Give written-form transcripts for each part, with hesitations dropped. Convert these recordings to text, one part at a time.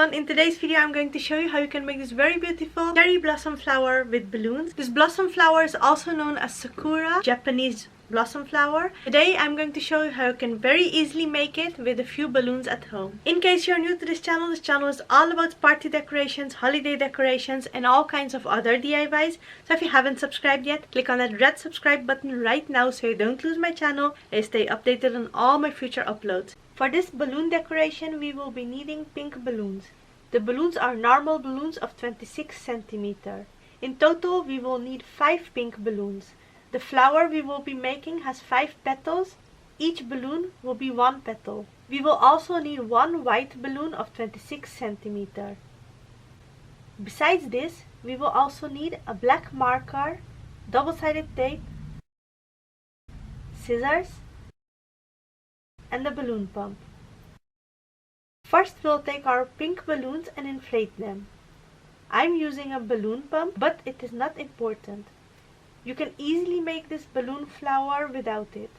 everyone, in today's video I'm going to show you how you can make this very beautiful cherry blossom flower with balloons. This blossom flower is also known as Sakura, Japanese blossom flower. Today I'm going to show you how you can very easily make it with a few balloons at home. In case you're new to this channel is all about party decorations, holiday decorations and all kinds of other DIYs. So if you haven't subscribed yet, click on that red subscribe button right now so you don't lose my channel and stay updated on all my future uploads. For this balloon decoration we will be needing pink balloons. The balloons are normal balloons of 26 centimeters. In total we will need 5 pink balloons. The flower we will be making has 5 petals. Each balloon will be 1 petal. We will also need 1 white balloon of 26 centimeters. Besides this, we will also need a black marker, double-sided tape, scissors, and a balloon pump. First we'll take our pink balloons and inflate them. I'm using a balloon pump, but it is not important. You can easily make this balloon flower without it.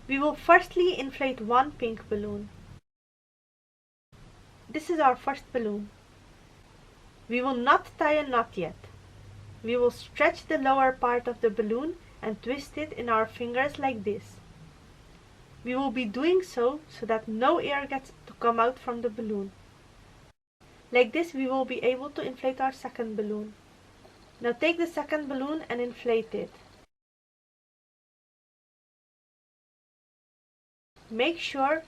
We will firstly inflate 1 pink balloon. This is our first balloon. We will not tie a knot yet. We will stretch the lower part of the balloon and twist it in our fingers like this. We will be doing so that no air gets to come out from the balloon. Like this we will be able to inflate our second balloon. Now take the second balloon and inflate it. Make sure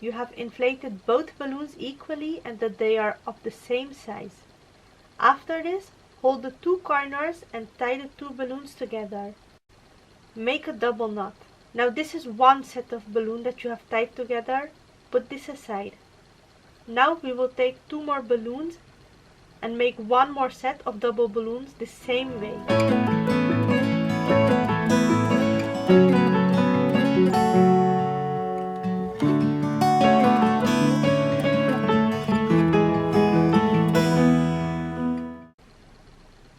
you have inflated both balloons equally and that they are of the same size. After this, hold the 2 corners and tie the 2 balloons together. Make a double knot. Now this is 1 set of balloons that you have tied together. Put this aside. Now we will take 2 more balloons and make 1 more set of double balloons the same way.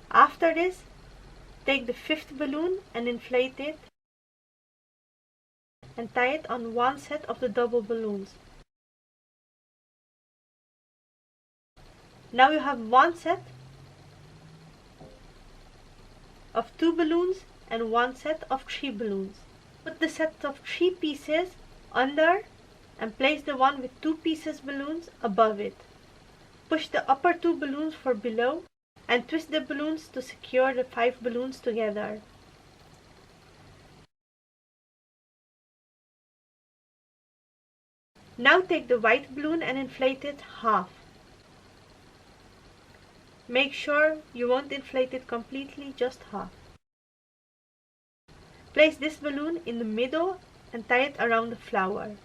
After this, take the 5th balloon and inflate it and tie it on 1 set of the double balloons. Now you have 1 set of 2 balloons and 1 set of 3 balloons. Put the set of 3 pieces under and place the one with 2 pieces balloons above it. Push the upper 2 balloons for below and twist the balloons to secure the 5 balloons together. Now take the white balloon and inflate it half. Make sure you won't inflate it completely, just half. Place this balloon in the middle and tie it around the flower.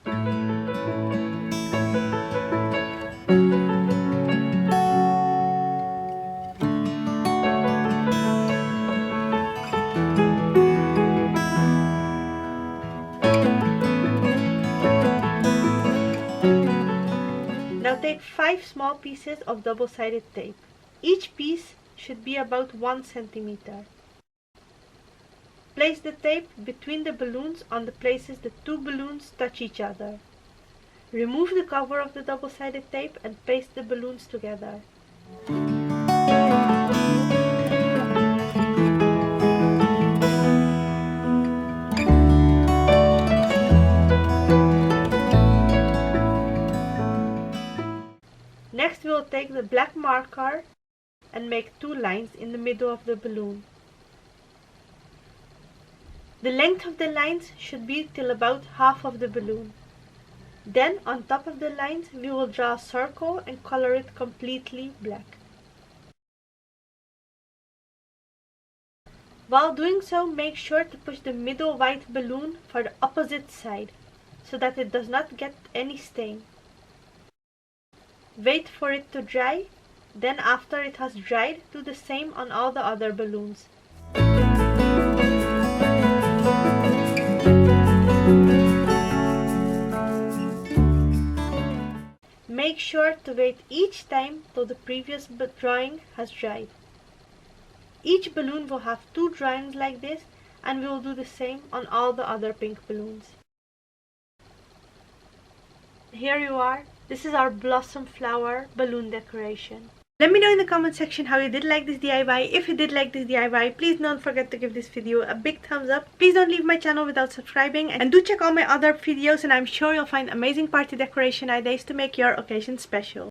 Now take 5 small pieces of double-sided tape. Each piece should be about 1 centimeter. Place the tape between the balloons on the places the 2 balloons touch each other. Remove the cover of the double-sided tape and paste the balloons together. Next we will take the black marker and make 2 lines in the middle of the balloon. The length of the lines should be till about half of the balloon. Then on top of the lines we will draw a circle and color it completely black. While doing so, make sure to push the middle white balloon for the opposite side so that it does not get any stain. Wait for it to dry. Then after it has dried, do the same on all the other balloons. Make sure to wait each time till the previous drawing has dried. Each balloon will have 2 drawings like this, and we will do the same on all the other pink balloons. Here you are. This is our blossom flower balloon decoration. Let me know in the comment section how you did like this DIY. If you did like this DIY, please don't forget to give this video a big thumbs up. Please don't leave my channel without subscribing, and do check out my other videos, and I'm sure you'll find amazing party decoration ideas to make your occasion special.